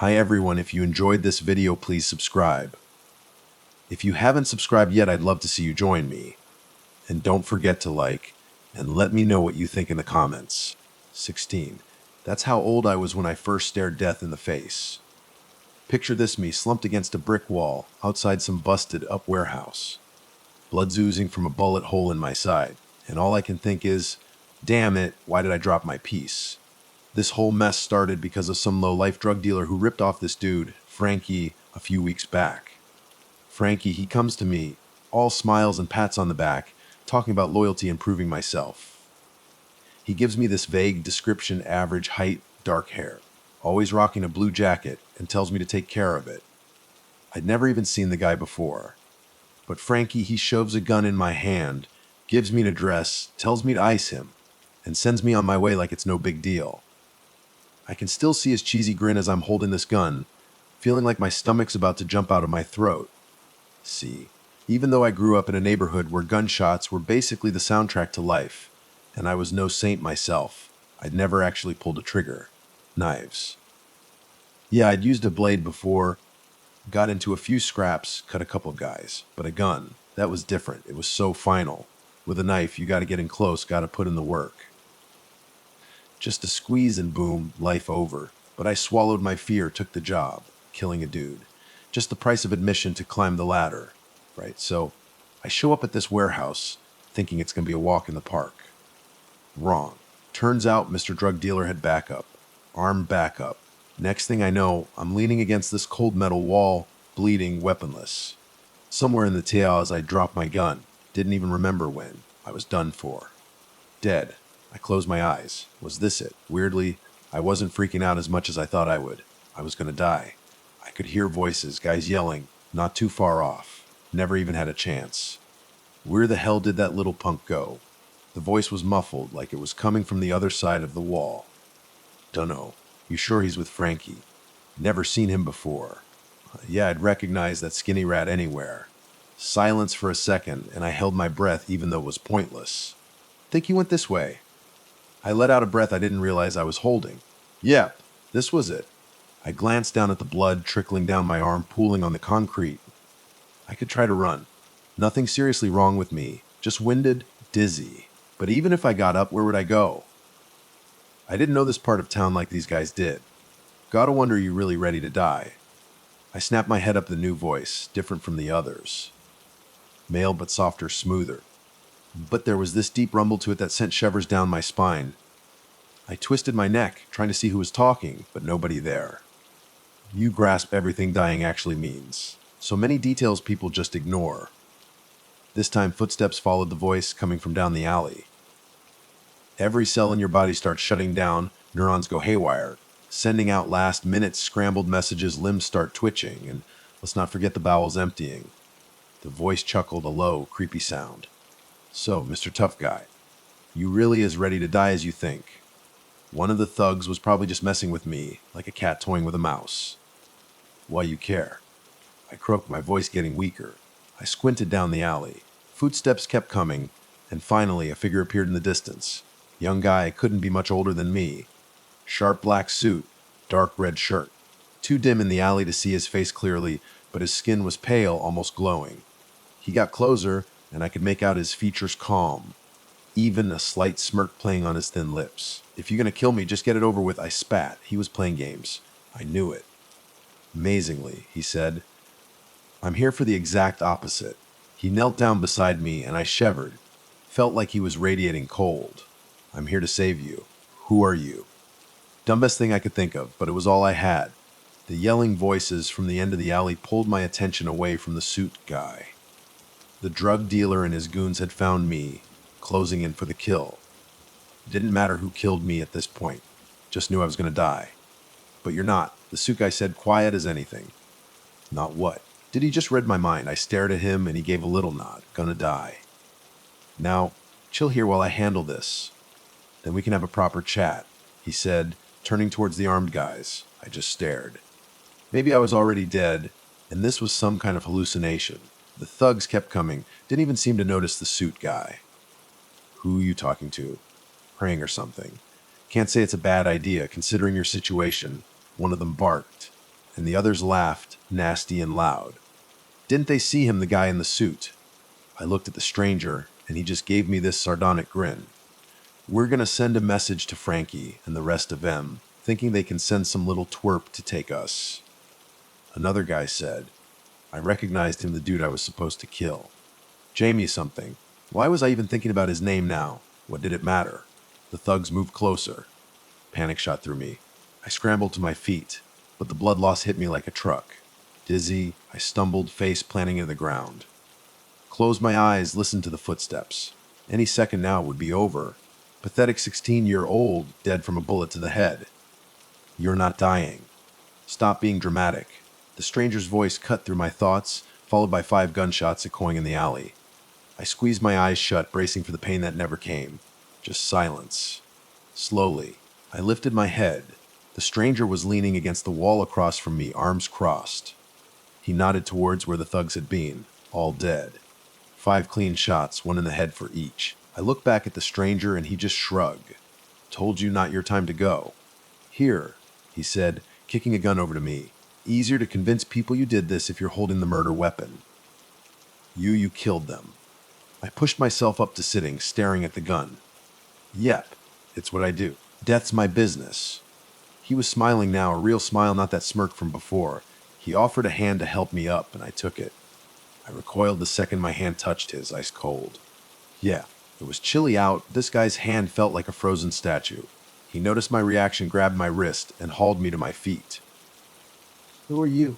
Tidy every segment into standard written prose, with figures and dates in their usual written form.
Hi everyone, if you enjoyed this video, please subscribe. If you haven't subscribed yet, I'd love to see you join me. And don't forget to like, and let me know what you think in the comments. 16. That's how old I was when I first stared death in the face. Picture this me slumped against a brick wall outside some busted up warehouse. Blood's oozing from a bullet hole in my side, and all I can think is, damn it, why did I drop my piece? This whole mess started because of some low-life drug dealer who ripped off this dude, Frankie, a few weeks back. Frankie, he comes to me, all smiles and pats on the back, talking about loyalty and proving myself. He gives me this vague description: average height, dark hair, always rocking a blue jacket, and tells me to take care of it. I'd never even seen the guy before. But Frankie, he shoves a gun in my hand, gives me an address, tells me to ice him, and sends me on my way like it's no big deal. I can still see his cheesy grin as I'm holding this gun, feeling like my stomach's about to jump out of my throat. See, even though I grew up in a neighborhood where gunshots were basically the soundtrack to life, and I was no saint myself, I'd never actually pulled a trigger. Knives. Yeah, I'd used a blade before, got into a few scraps, cut a couple guys, but a gun, that was different. It was so final. With a knife, you gotta get in close, gotta put in the work. Just a squeeze and boom, life over. But I swallowed my fear, took the job, killing a dude. Just the price of admission to climb the ladder, right? So I show up at this warehouse thinking it's gonna be a walk in the park. Wrong. Turns out Mr. Drug Dealer had backup. Armed backup. Next thing I know, I'm leaning against this cold metal wall, bleeding, weaponless. Somewhere in the tail as I dropped my gun. Didn't even remember when. I was done for. Dead. I closed my eyes. Was this it? Weirdly, I wasn't freaking out as much as I thought I would. I was gonna die. I could hear voices, guys yelling, not too far off. Never even had a chance. Where the hell did that little punk go? The voice was muffled, like it was coming from the other side of the wall. Dunno. You sure he's with Frankie? Never seen him before. Yeah, I'd recognize that skinny rat anywhere. Silence for a second, and I held my breath even though it was pointless. Think he went this way. I let out a breath I didn't realize I was holding. Yep, this was it. I glanced down at the blood trickling down my arm, pooling on the concrete. I could try to run. Nothing seriously wrong with me, just winded, dizzy. But even if I got up, where would I go? I didn't know this part of town like these guys did. Gotta wonder, you really ready to die? I snapped my head up the new voice, different from the others. Male but softer, smoother. But there was this deep rumble to it that sent shivers down my spine. I twisted my neck, trying to see who was talking, but nobody there. You grasp everything dying actually means. So many details people just ignore. This time footsteps followed the voice coming from down the alley. Every cell in your body starts shutting down, neurons go haywire, sending out last-minute scrambled messages, limbs start twitching, and let's not forget the bowels emptying. The voice chuckled, a low, creepy sound. So, Mr. Tough Guy, you really as ready to die as you think. One of the thugs was probably just messing with me, like a cat toying with a mouse. Why you care? I croaked, my voice getting weaker. I squinted down the alley. Footsteps kept coming, and finally a figure appeared in the distance. Young guy, couldn't be much older than me. Sharp black suit, dark red shirt. Too dim in the alley to see his face clearly, but his skin was pale, almost glowing. He got closer, and I could make out his features calm, even a slight smirk playing on his thin lips. If you're gonna kill me, just get it over with, I spat. He was playing games. I knew it. Amazingly, he said, I'm here for the exact opposite. He knelt down beside me, and I shivered. Felt like he was radiating cold. I'm here to save you. Who are you? Dumbest thing I could think of, but it was all I had. The yelling voices from the end of the alley pulled my attention away from the suit guy. The drug dealer and his goons had found me, closing in for the kill. It didn't matter who killed me at this point. Just knew I was going to die. But you're not, the suit guy said, quiet as anything. Not what? Did he just read my mind? I stared at him and he gave a little nod. Gonna die. Now, chill here while I handle this. Then we can have a proper chat, he said, turning towards the armed guys. I just stared. Maybe I was already dead, and this was some kind of hallucination. The thugs kept coming, didn't even seem to notice the suit guy. Who you talking to? Praying or something. Can't say it's a bad idea, considering your situation. One of them barked. and the others laughed, nasty and loud. Didn't they see him, the guy in the suit? I looked at the stranger, and he just gave me this sardonic grin. We're gonna send a message to Frankie and the rest of them, thinking they can send some little twerp to take us. Another guy said. I recognized him, the dude I was supposed to kill. Jamie something. Why was I even thinking about his name now? What did it matter? The thugs moved closer. Panic shot through me. I scrambled to my feet, but the blood loss hit me like a truck. Dizzy, I stumbled, face planting in the ground. Closed my eyes, listened to the footsteps. Any second now it would be over. Pathetic 16-year-old dead from a bullet to the head. You're not dying. Stop being dramatic. The stranger's voice cut through my thoughts, followed by 5 gunshots echoing in the alley. I squeezed my eyes shut, bracing for the pain that never came. Just silence. Slowly, I lifted my head. The stranger was leaning against the wall across from me, arms crossed. He nodded towards where the thugs had been, all dead. 5 clean shots, 1 in the head for each. I looked back at the stranger and he just shrugged. Told you not your time to go. Here, he said, kicking a gun over to me. Easier to convince people you did this if you're holding the murder weapon. You killed them. I pushed myself up to sitting, staring at the gun. Yep, it's what I do. Death's my business. He was smiling now, a real smile, not that smirk from before. He offered a hand to help me up, and I took it. I recoiled the second my hand touched his, ice cold. Yeah, it was chilly out. This guy's hand felt like a frozen statue. He noticed my reaction, grabbed my wrist, and hauled me to my feet. Who are you?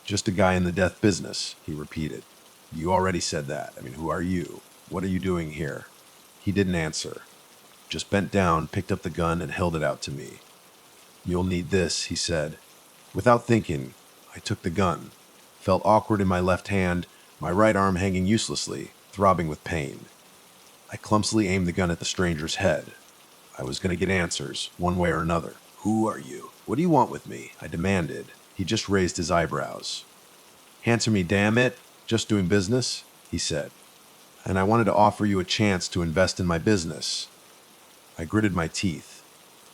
Just a guy in the death business, he repeated. You already said that. Who are you? What are you doing here? He didn't answer. Just bent down, picked up the gun, and held it out to me. You'll need this, he said. Without thinking, I took the gun. Felt awkward in my left hand, my right arm hanging uselessly, throbbing with pain. I clumsily aimed the gun at the stranger's head. I was going to get answers, one way or another. Who are you? What do you want with me? I demanded. He just raised his eyebrows. Answer me, damn it. Just doing business, he said. And I wanted to offer you a chance to invest in my business. I gritted my teeth.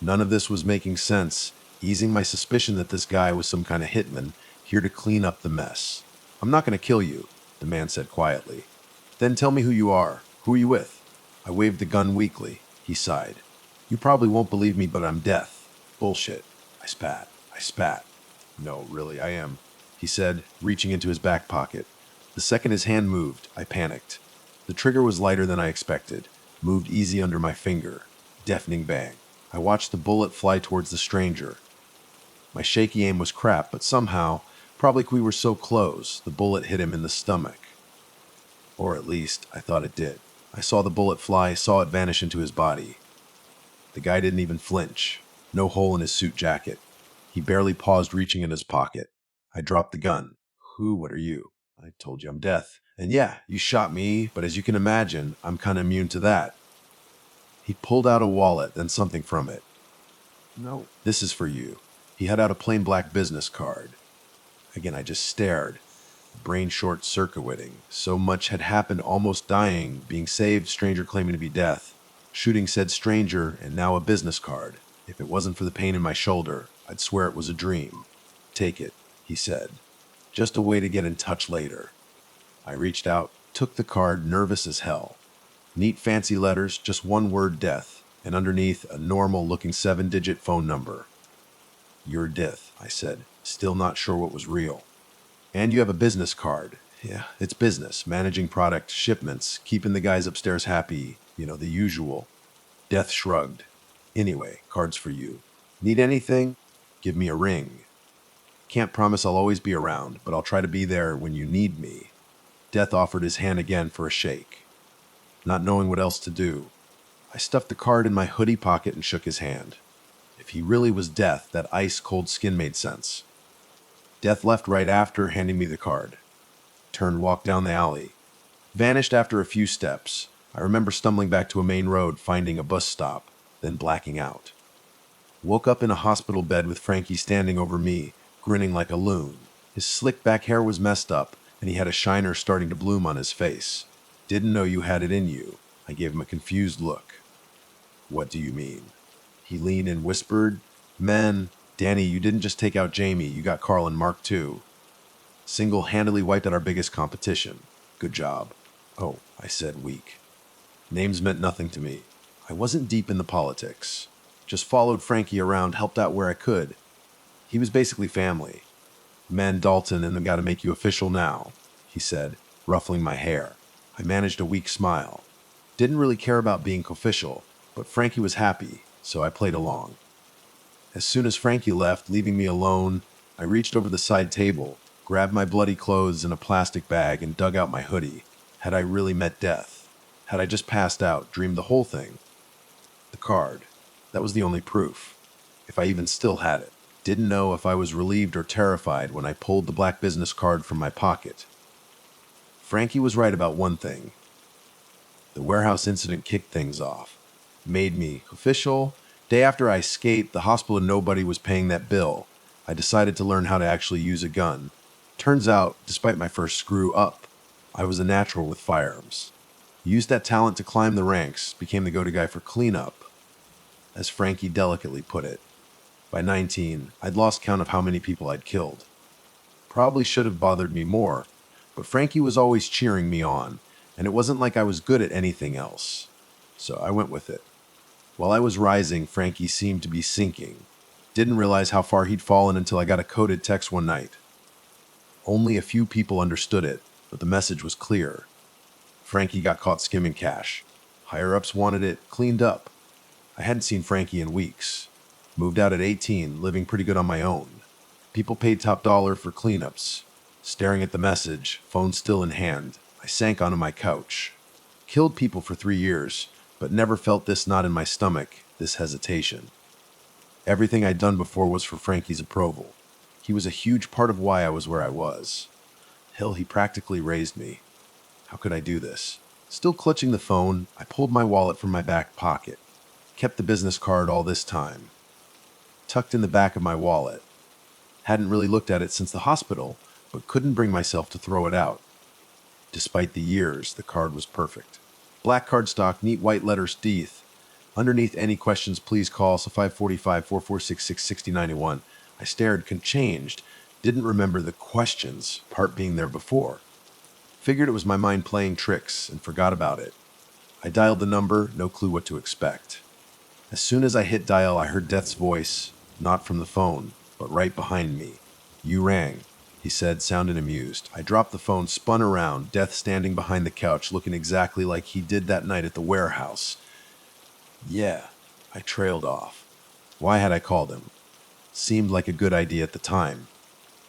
None of this was making sense, easing my suspicion that this guy was some kind of hitman, here to clean up the mess. I'm not going to kill you, the man said quietly. Then tell me who you are. Who are you with? I waved the gun weakly. He sighed. You probably won't believe me, but I'm death. Bullshit. I spat. No, really, I am, he said, reaching into his back pocket. The second his hand moved, I panicked. The trigger was lighter than I expected, moved easy under my finger. Deafening bang. I watched the bullet fly towards the stranger. My shaky aim was crap, but somehow, probably we were so close, the bullet hit him in the stomach. Or at least, I thought it did. I saw the bullet fly, saw it vanish into his body. The guy didn't even flinch. No hole in his suit jacket. He barely paused, reaching in his pocket. I dropped the gun. What are you? I told you I'm death. And yeah, you shot me, but as you can imagine, I'm kind of immune to that. He pulled out a wallet, then something from it. No, this is for you. He had out a plain black business card. Again, I just stared. Brain short-circuiting. So much had happened, almost dying, being saved, stranger claiming to be death. Shooting said stranger, and now a business card. If it wasn't for the pain in my shoulder, I'd swear it was a dream. Take it, he said. Just a way to get in touch later. I reached out, took the card, nervous as hell. Neat fancy letters, just one word death, and underneath a normal-looking 7-digit phone number. You're death, I said, still not sure what was real. And you have a business card. Yeah, it's business, managing product, shipments, keeping the guys upstairs happy, the usual. Death shrugged. Anyway, card's for you. Need anything? Give me a ring. Can't promise I'll always be around, but I'll try to be there when you need me. Death offered his hand again for a shake. Not knowing what else to do, I stuffed the card in my hoodie pocket and shook his hand. If he really was Death, that ice-cold skin made sense. Death left right after, handing me the card. Turned, walked down the alley. Vanished after a few steps. I remember stumbling back to a main road, finding a bus stop, then blacking out. Woke up in a hospital bed with Frankie standing over me, grinning like a loon. His slick back hair was messed up, and he had a shiner starting to bloom on his face. Didn't know you had it in you. I gave him a confused look. What do you mean? He leaned and whispered, Men, Danny, you didn't just take out Jamie, you got Carl and Mark too. Single-handedly wiped out our biggest competition. Good job. Oh, I said, weak. Names meant nothing to me. I wasn't deep in the politics. Just followed Frankie around, helped out where I could. He was basically family. Man, Dalton and them gotta make you official now, he said, ruffling my hair. I managed a weak smile. Didn't really care about being official, but Frankie was happy, so I played along. As soon as Frankie left, leaving me alone, I reached over the side table, grabbed my bloody clothes in a plastic bag, and dug out my hoodie. Had I really met death? Had I just passed out, dreamed the whole thing? The card. That was the only proof. If I even still had it. Didn't know if I was relieved or terrified when I pulled the black business card from my pocket. Frankie was right about one thing. The warehouse incident kicked things off. Made me official. Day after I escaped the hospital and nobody was paying that bill, I decided to learn how to actually use a gun. Turns out, despite my first screw up, I was a natural with firearms. Used that talent to climb the ranks, became the go-to guy for cleanup, as Frankie delicately put it. By 19, I'd lost count of how many people I'd killed. Probably should have bothered me more, but Frankie was always cheering me on, and it wasn't like I was good at anything else. So I went with it. While I was rising, Frankie seemed to be sinking. Didn't realize how far he'd fallen until I got a coded text one night. Only a few people understood it, but the message was clear. Frankie got caught skimming cash. Higher-ups wanted it cleaned up. I hadn't seen Frankie in weeks. Moved out at 18, living pretty good on my own. People paid top dollar for cleanups. Staring at the message, phone still in hand, I sank onto my couch. Killed people for 3 years, but never felt this knot in my stomach, this hesitation. Everything I'd done before was for Frankie's approval. He was a huge part of why I was where I was. Hell, he practically raised me. How could I do this? Still clutching the phone, I pulled my wallet from my back pocket. Kept the business card all this time. Tucked in the back of my wallet. Hadn't really looked at it since the hospital, but couldn't bring myself to throw it out. Despite the years, the card was perfect. Black cardstock, neat white letters, teeth. Underneath, any questions, please call, so 545-4466-6091. I stared, changed. Didn't remember the questions, part being there before. Figured it was my mind playing tricks and forgot about it. I dialed the number, no clue what to expect. As soon as I hit dial, I heard Death's voice, not from the phone, but right behind me. You rang, he said, sounding amused. I dropped the phone, spun around, Death standing behind the couch, looking exactly like he did that night at the warehouse. Yeah, I trailed off. Why had I called him? Seemed like a good idea at the time.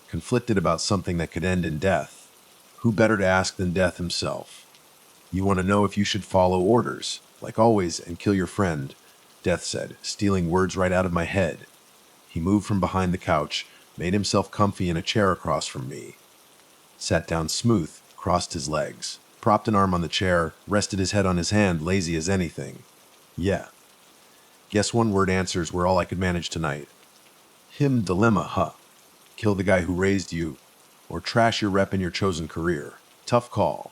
Conflicted about something that could end in death. Who better to ask than Death himself? You want to know if you should follow orders, like always, and kill your friend, Death said, stealing words right out of my head. He moved from behind the couch, made himself comfy in a chair across from me. Sat down smooth, crossed his legs, propped an arm on the chair, rested his head on his hand, lazy as anything. Yeah. Guess one-word answers were all I could manage tonight. Him dilemma, huh? Kill the guy who raised you, or trash your rep in your chosen career. Tough call.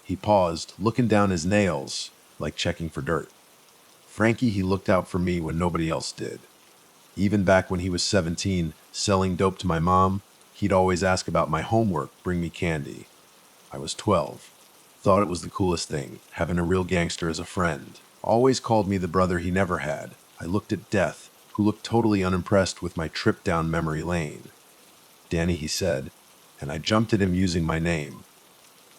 He paused, looking down his nails, like checking for dirt. Frankie, he looked out for me when nobody else did. Even back when he was 17, selling dope to my mom, he'd always ask about my homework, bring me candy. I was 12. Thought it was the coolest thing, having a real gangster as a friend. Always called me the brother he never had. I looked at Death, who looked totally unimpressed with my trip down memory lane. Danny, he said, and I jumped at him using my name.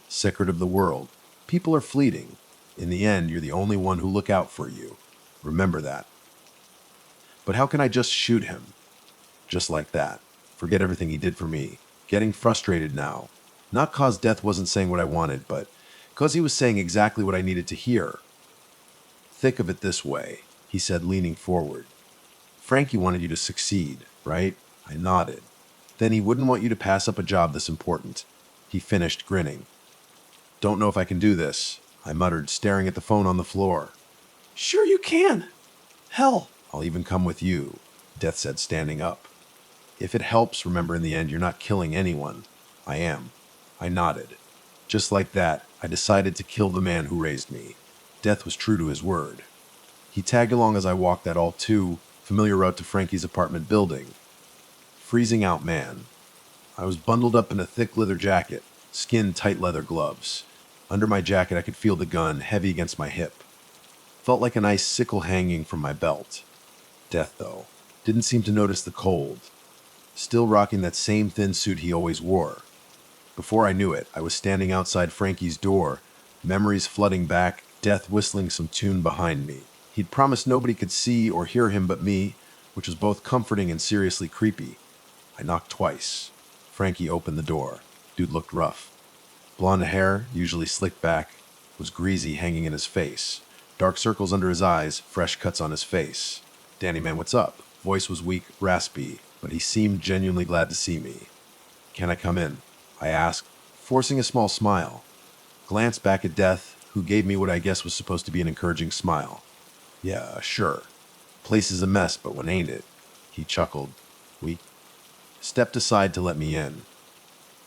Secret of the world. People are fleeting. In the end, you're the only one who look out for you. Remember that. But how can I just shoot him? Just like that. Forget everything he did for me. Getting frustrated now. Not cause Death wasn't saying what I wanted, but cause he was saying exactly what I needed to hear. Think of it this way, he said, leaning forward. Frankie wanted you to succeed, right? I nodded. Then he wouldn't want you to pass up a job this important. He finished, grinning. Don't know if I can do this, I muttered, staring at the phone on the floor. Sure you can. Hell, I'll even come with you, Death said, standing up. If it helps, remember in the end you're not killing anyone. I am. I nodded. Just like that, I decided to kill the man who raised me. Death was true to his word. He tagged along as I walked that all too familiar route to Frankie's apartment building. Freezing out, man. I was bundled up in a thick leather jacket, skin tight leather gloves. Under my jacket, I could feel the gun heavy against my hip. Felt like an ice sickle hanging from my belt. Death, though, didn't seem to notice the cold. Still rocking that same thin suit he always wore. Before I knew it, I was standing outside Frankie's door, memories flooding back, Death whistling some tune behind me. He'd promised nobody could see or hear him but me, which was both comforting and seriously creepy. I knocked twice. Frankie opened the door. Dude looked rough. Blonde hair, usually slicked back, was greasy, hanging in his face. Dark circles under his eyes, fresh cuts on his face. "Danny, man, what's up?" Voice was weak, raspy, but he seemed genuinely glad to see me. "Can I come in?" I asked, forcing a small smile. Glanced back at Death, who gave me what I guess was supposed to be an encouraging smile. "Yeah, sure. Place is a mess, but what ain't it?" He chuckled. We stepped aside to let me in.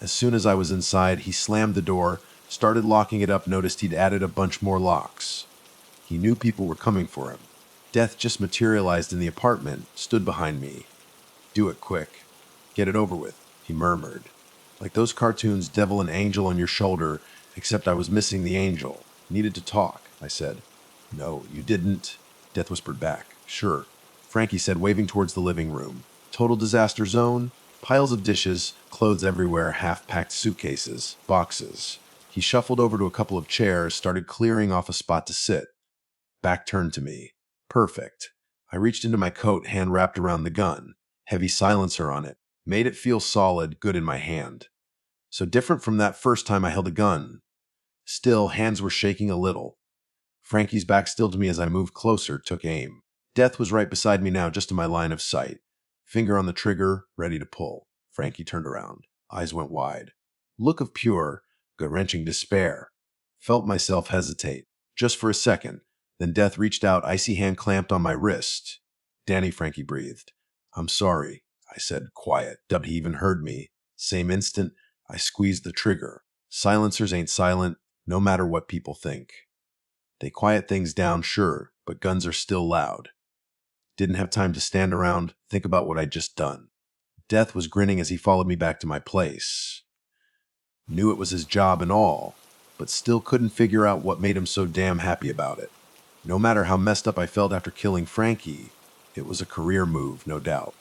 As soon as I was inside, he slammed the door, started locking it up, noticed he'd added a bunch more locks. He knew people were coming for him. Death just materialized in the apartment, stood behind me. "Do it quick. Get it over with," he murmured. "Like those cartoons, devil and angel on your shoulder, except I was missing the angel. Needed to talk," I said. "No, you didn't," Death whispered back. "Sure," Frankie said, waving towards the living room. Total disaster zone, piles of dishes, clothes everywhere, half-packed suitcases, boxes. He shuffled over to a couple of chairs, started clearing off a spot to sit. Back turned to me. Perfect. I reached into my coat, hand wrapped around the gun. Heavy silencer on it. Made it feel solid, good in my hand. So different from that first time I held a gun. Still, hands were shaking a little. Frankie's back still to me as I moved closer, took aim. Death was right beside me now, just in my line of sight. Finger on the trigger, ready to pull. Frankie turned around. Eyes went wide. Look of pure, gut-wrenching despair. Felt myself hesitate. Just for a second. Then Death reached out, icy hand clamped on my wrist. "Danny," Frankie breathed. "I'm sorry," I said, quiet. Dubbed he even heard me. Same instant, I squeezed the trigger. Silencers ain't silent, no matter what people think. They quiet things down, sure, but guns are still loud. Didn't have time to stand around, think about what I'd just done. Death was grinning as he followed me back to my place. Knew it was his job and all, but still couldn't figure out what made him so damn happy about it. No matter how messed up I felt after killing Frankie, it was a career move, no doubt.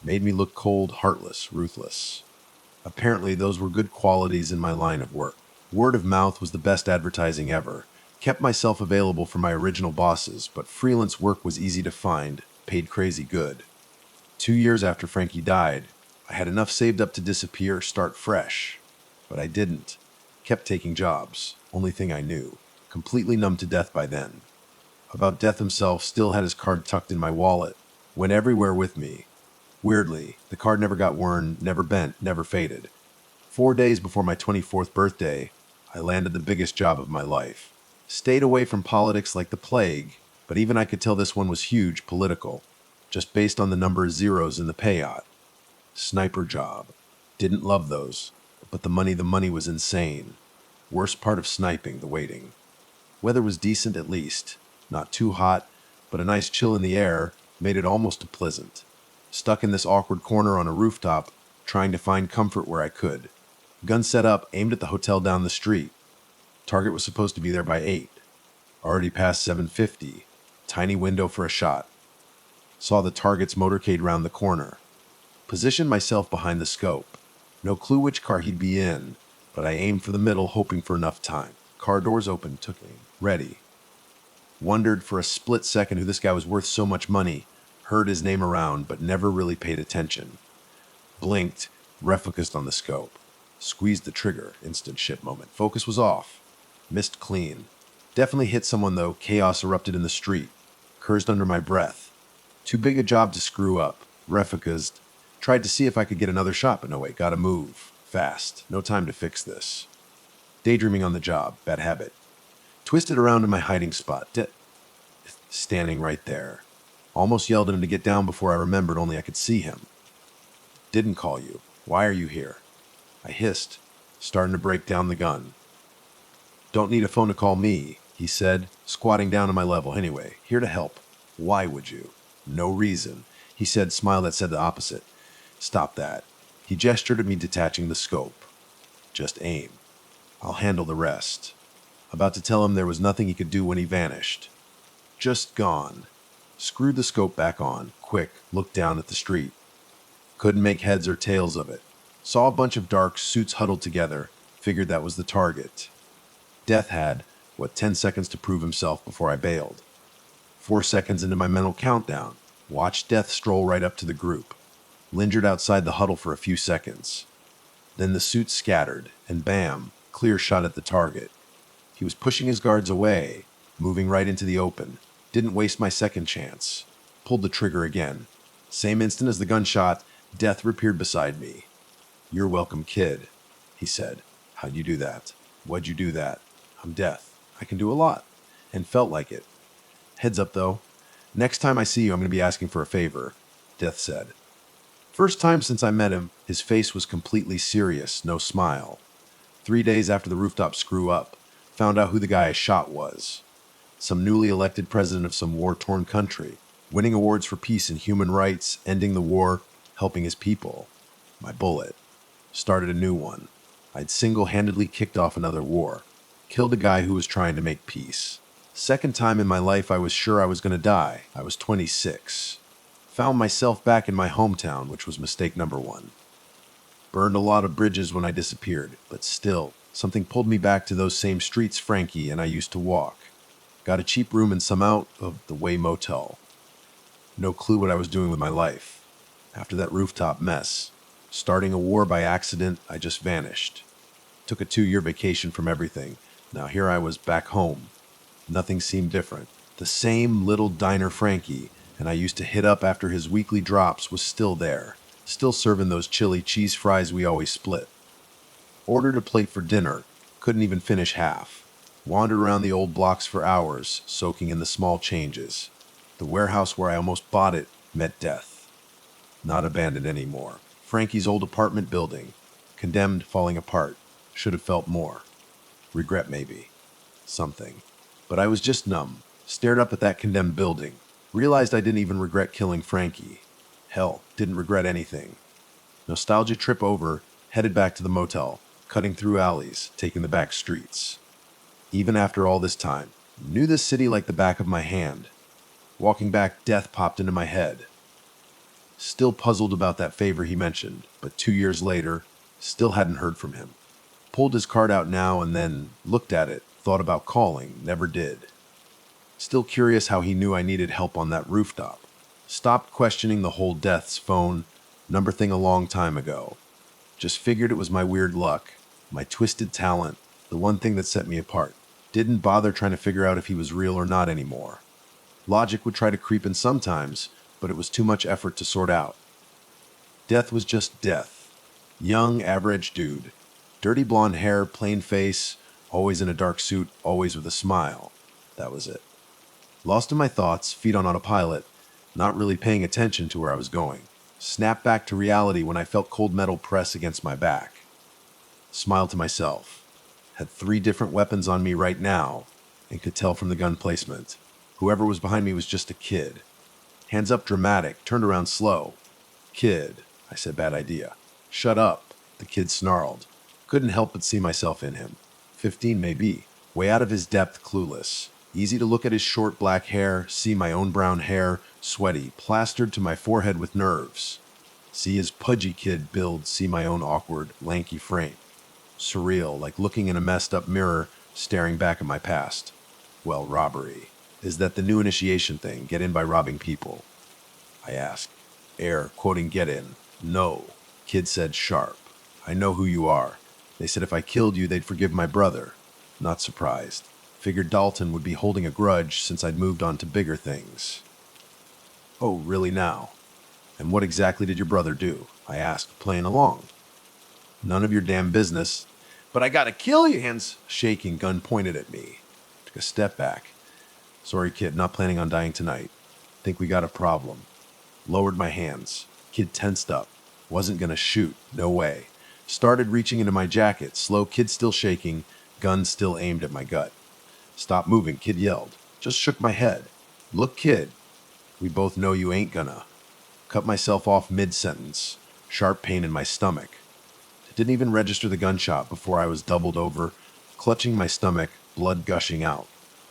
Made me look cold, heartless, ruthless. Apparently, those were good qualities in my line of work. Word of mouth was the best advertising ever. Kept myself available for my original bosses, but freelance work was easy to find, paid crazy good. 2 years after Frankie died, I had enough saved up to disappear, start fresh. But I didn't. Kept taking jobs, only thing I knew. Completely numb to death by then. About Death himself, still had his card tucked in my wallet. Went everywhere with me. Weirdly, the card never got worn, never bent, never faded. 4 days before my 24th birthday, I landed the biggest job of my life. Stayed away from politics like the plague, but even I could tell this one was huge, political, just based on the number of zeros in the payout. Sniper job. Didn't love those, but the money was insane. Worst part of sniping, the waiting. Weather was decent at least. Not too hot, but a nice chill in the air made it almost pleasant. Stuck in this awkward corner on a rooftop, trying to find comfort where I could. Gun set up, aimed at the hotel down the street. Target was supposed to be there by 8. Already past 7:50. Tiny window for a shot. Saw the target's motorcade round the corner. Positioned myself behind the scope. No clue which car he'd be in, but I aimed for the middle, hoping for enough time. Car doors open, took aim. Ready. Wondered for a split second who this guy was worth so much money. Heard his name around, but never really paid attention. Blinked, refocused on the scope. Squeezed the trigger, instant shit moment. Focus was off. Missed clean. Definitely hit someone though, chaos erupted in the street. Cursed under my breath. Too big a job to screw up. Refocused. Tried to see if I could get another shot, but no way, gotta move. Fast. No time to fix this. Daydreaming on the job, bad habit. Twisted around in my hiding spot. Standing right there. Almost yelled at him to get down before I remembered, only I could see him. "Didn't call you. Why are you here?" I hissed, starting to break down the gun. "Don't need a phone to call me," he said, squatting down to my level. "Anyway, here to help. Why would you?" "No reason," he said, smile that said the opposite. Stop that. He gestured at me, detaching the scope. Just aim. I'll handle the rest. About to tell him there was nothing he could do when he vanished. Just gone. Screwed the scope back on. Quick, looked down at the street. Couldn't make heads or tails of it. Saw a bunch of dark suits huddled together. Figured that was the target. Death had, 10 seconds to prove himself before I bailed. 4 seconds into my mental countdown, watched Death stroll right up to the group. Lingered outside the huddle for a few seconds. Then the suits scattered, and bam, clear shot at the target. He was pushing his guards away, moving right into the open. Didn't waste my second chance. Pulled the trigger again. Same instant as the gunshot, Death reappeared beside me. "You're welcome, kid," he said. "How'd you do that?" "What'd you do that?" "I'm Death. I can do a lot." And felt like it. "Heads up, though. Next time I see you, I'm going to be asking for a favor," Death said. First time since I met him, his face was completely serious, no smile. 3 days after the rooftop screw up, found out who the guy I shot was. Some newly elected president of some war-torn country, winning awards for peace and human rights, ending the war, helping his people. My bullet. Started a new one. I'd single-handedly kicked off another war. Killed a guy who was trying to make peace. Second time in my life I was sure I was going to die. I was 26. Found myself back in my hometown, which was mistake number 1. Burned a lot of bridges when I disappeared, but still, something pulled me back to those same streets Frankie and I used to walk. Got a cheap room in some out-of-the-way motel. No clue what I was doing with my life. After that rooftop mess, starting a war by accident, I just vanished. Took a 2-year vacation from everything. Now here I was back home. Nothing seemed different. The same little diner Frankie, and I used to hit up after his weekly drops, was still there. Still serving those chili cheese fries we always split. Ordered a plate for dinner. Couldn't even finish half. Wandered around the old blocks for hours, soaking in the small changes. The warehouse where I almost bought it met Death. Not abandoned anymore. Frankie's old apartment building. Condemned, falling apart. Should have felt more. Regret maybe. Something. But I was just numb. Stared up at that condemned building. Realized I didn't even regret killing Frankie. Hell, didn't regret anything. Nostalgia trip over, headed back to the motel, cutting through alleys, taking the back streets. Even after all this time, knew this city like the back of my hand. Walking back, Death popped into my head. Still puzzled about that favor he mentioned, but 2 years later, still hadn't heard from him. Pulled his card out now and then, looked at it, thought about calling, never did. Still curious how he knew I needed help on that rooftop. Stopped questioning the whole Death's phone number thing a long time ago. Just figured it was my weird luck, my twisted talent, the one thing that set me apart. Didn't bother trying to figure out if he was real or not anymore. Logic would try to creep in sometimes, but it was too much effort to sort out. Death was just Death. Young, average dude. Dirty blonde hair, plain face, always in a dark suit, always with a smile. That was it. Lost in my thoughts, feet on autopilot, not really paying attention to where I was going. Snapped back to reality when I felt cold metal press against my back. Smiled to myself. Had 3 different weapons on me right now, and could tell from the gun placement. Whoever was behind me was just a kid. Hands up dramatic, turned around slow. "Kid," I said, "bad idea." "Shut up," the kid snarled. Couldn't help but see myself in him. 15 maybe, way out of his depth, clueless. Easy to look at his short black hair, see my own brown hair, sweaty, plastered to my forehead with nerves. See his pudgy kid build, see my own awkward, lanky frame. Surreal, like looking in a messed up mirror, staring back at my past. Well, robbery. Is that the new initiation thing, get in by robbing people? I asked. Air, quoting get in. No. Kid said sharp. I know who you are. They said if I killed you, they'd forgive my brother. Not surprised. Figured Dalton would be holding a grudge since I'd moved on to bigger things. Oh, really now? And what exactly did your brother do? I asked, playing along. None of your damn business. But I gotta kill you, hands shaking, gun pointed at me. Took a step back. Sorry, kid, not planning on dying tonight. Think we got a problem. Lowered my hands. Kid tensed up. Wasn't gonna shoot, no way. Started reaching into my jacket, slow, kid still shaking, gun still aimed at my gut. Stop moving, kid yelled. Just shook my head. Look, kid, we both know you ain't gonna. Cut myself off mid-sentence. Sharp pain in my stomach. It didn't even register the gunshot before I was doubled over, clutching my stomach, blood gushing out.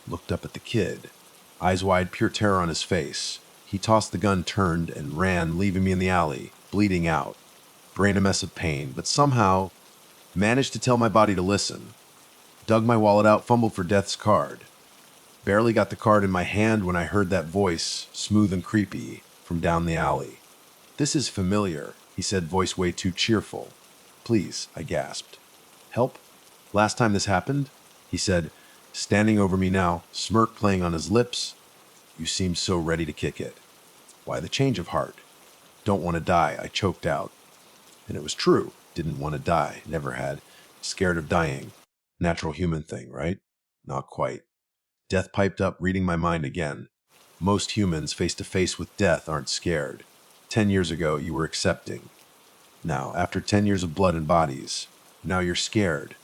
Looked up at the kid. Eyes wide, pure terror on his face. He tossed the gun, turned, and ran, leaving me in the alley, bleeding out. Brain a mess of pain, but somehow managed to tell my body to listen. Dug my wallet out, fumbled for Death's card. Barely got the card in my hand when I heard that voice, smooth and creepy, from down the alley. "This is familiar," he said, voice way too cheerful. "Please," I gasped. "Help? Last time this happened?" He said, standing over me now, smirk playing on his lips. "You seem so ready to kick it. Why the change of heart?" "Don't want to die," I choked out. And it was true. Didn't want to die. Never had. Scared of dying. Natural human thing, right? Not quite. Death piped up, reading my mind again. "Most humans face to face with death aren't scared. 10 years ago, you were accepting. Now, after 10 years of blood and bodies, now you're scared."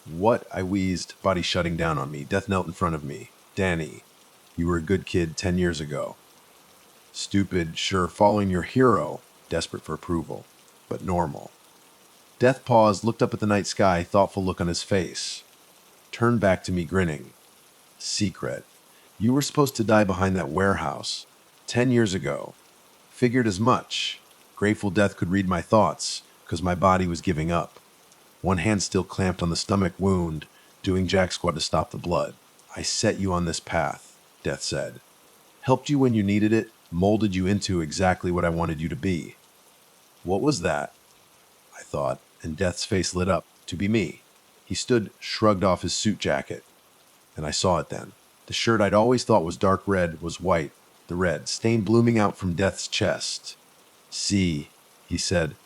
"What?" I wheezed, body shutting down on me. Death knelt in front of me. "Danny, you were a good kid 10 years ago. Stupid, sure, following your hero, desperate for approval, but normal." Death paused, looked up at the night sky, thoughtful look on his face. Turned back to me, grinning. "Secret. You were supposed to die behind that warehouse 10 years ago. Figured as much. Grateful Death could read my thoughts, because my body was giving up. One hand still clamped on the stomach wound, doing jack squat to stop the blood. I set you on this path," Death said. "Helped you when you needed it, molded you into exactly what I wanted you to be." "What was that?" I thought, and Death's face lit up. To be me. He stood, shrugged off his suit jacket. And I saw it then. The shirt I'd always thought was dark red was white, the red, stain blooming out from Death's chest. "See," he said,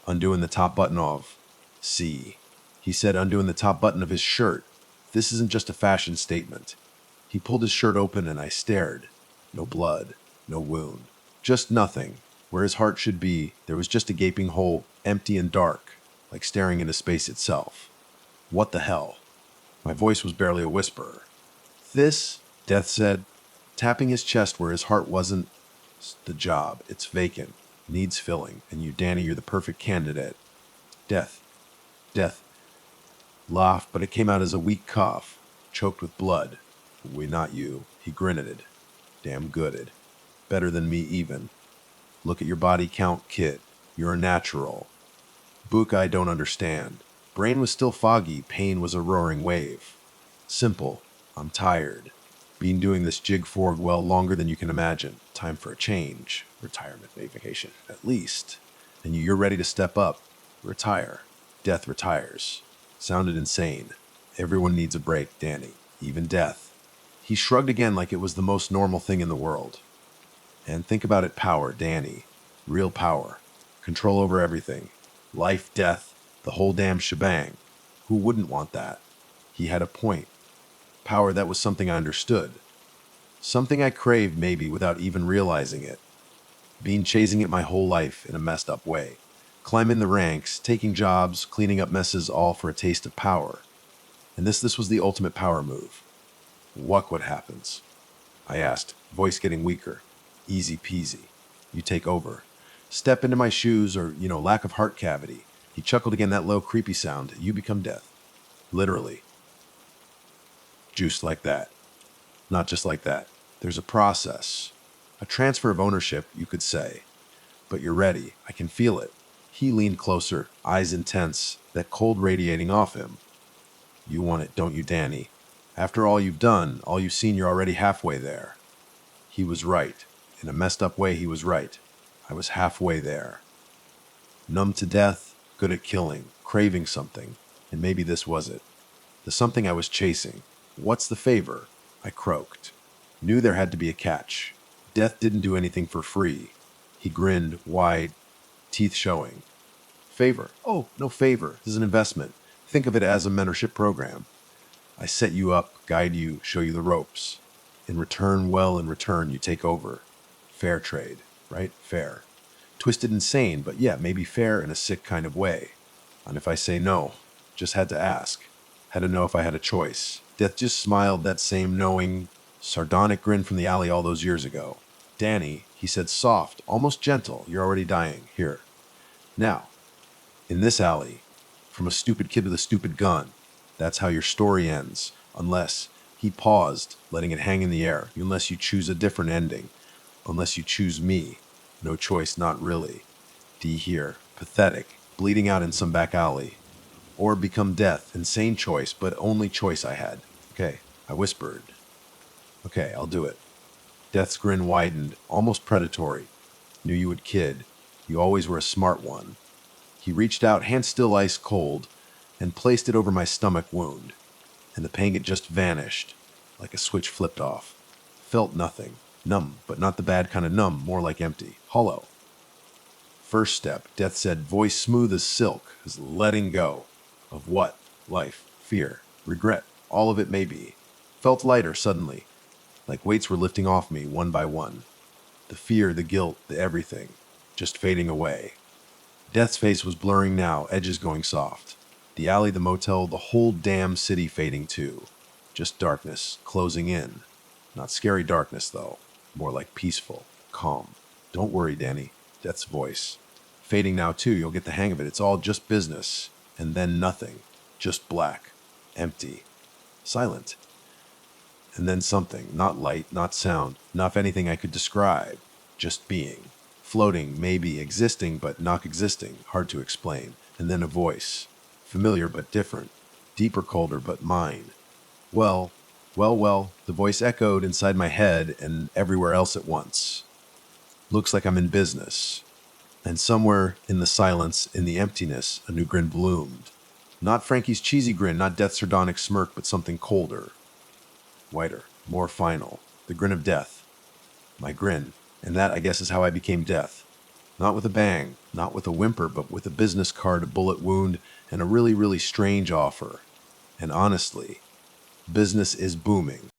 undoing the top button of. "See," he said, undoing the top button of his shirt. "This isn't just a fashion statement." He pulled his shirt open and I stared. No blood, no wound, just nothing. Where his heart should be, there was just a gaping hole, empty and dark, like staring into space itself. "What the hell?" My voice was barely a whisper. "This," Death said, tapping his chest where his heart wasn't. "The job. It's vacant. Needs filling. And you, Danny, you're the perfect candidate." Death laughed, but it came out as a weak cough, choked with blood. "We, not you." He grinted. "Damn gooded. Better than me even. Look at your body count, kid. You're a natural." Book I don't understand. Brain was still foggy, pain was a roaring wave. Simple. I'm tired. Been doing this jig for well longer than you can imagine. Time for a change. Retirement, vacation, at least. And you're ready to step up. Retire. Death retires. Sounded insane. Everyone needs a break, Danny. Even Death. He shrugged again like it was the most normal thing in the world. "And think about it, power, Danny. Real power. Control over everything. Life, death, the whole damn shebang. Who wouldn't want that?" He had a point. Power, that was something I understood. Something I craved maybe without even realizing it. Been chasing it my whole life in a messed up way. Climbing the ranks, taking jobs, cleaning up messes, all for a taste of power. And this was the ultimate power move. What happens?" I asked, voice getting weaker. "Easy peasy. You take over. Step into my shoes or, lack of heart cavity." He chuckled again, that low, creepy sound. "You become Death. Literally. Juiced like that. Not just like that. There's a process. A transfer of ownership, you could say. But you're ready. I can feel it." He leaned closer, eyes intense, that cold radiating off him. "You want it, don't you, Danny? After all you've done, all you've seen, you're already halfway there." He was right. In a messed up way, he was right. I was halfway there. Numb to death, good at killing, craving something, and maybe this was it. The something I was chasing. "What's the favor?" I croaked. Knew there had to be a catch. Death didn't do anything for free. He grinned, wide, teeth showing. "Favor? Oh, no favor. This is an investment. Think of it as a mentorship program. I set you up, guide you, show you the ropes. In return, you take over. Fair trade, right? Fair. Twisted insane, but yeah, maybe fair in a sick kind of way. And if I say no, just had to ask. Had to know if I had a choice." Death just smiled, that same knowing, sardonic grin from the alley all those years ago. "Danny," he said, soft, almost gentle. "You're already dying. Here. Now, in this alley, from a stupid kid with a stupid gun, that's how your story ends, unless he paused, letting it hang in the air, unless you choose a different ending, unless you choose me. No choice, not really. D here, pathetic, bleeding out in some back alley. Or become death, insane choice, but only choice I had. Okay, I whispered. Okay, I'll do it. Death's grin widened, almost predatory. Knew you would, kid. You always were a smart one. He reached out, hand still ice cold, and placed it over my stomach wound, and the pain, it just vanished, like a switch flipped off. Felt nothing. Numb, but not the bad kind of numb, more like empty, hollow. First step, Death said, voice smooth as silk, is letting go. Of what? Life, fear, regret, all of it maybe. Felt lighter suddenly, like weights were lifting off me one by one. The fear, the guilt, the everything, just fading away. Death's face was blurring now, edges going soft. The alley, the motel, the whole damn city fading too. Just darkness, closing in. Not scary darkness, though. More like peaceful, calm. Don't worry, Danny. Death's voice. Fading now, too. You'll get the hang of it. It's all just business. And then nothing. Just black. Empty. Silent. And then something. Not light, not sound. Not anything I could describe. Just being. Floating, maybe. Existing, but not existing. Hard to explain. And then a voice. Familiar, but different. Deeper, colder, but mine. Well, the voice echoed inside my head and everywhere else at once. Looks like I'm in business. And somewhere in the silence, in the emptiness, a new grin bloomed. Not Frankie's cheesy grin, not Death's sardonic smirk, but something colder. Whiter, more final. The grin of death. My grin. And that, I guess, is how I became Death. Not with a bang, not with a whimper, but with a business card, a bullet wound, and a really, really strange offer. And honestly, business is booming.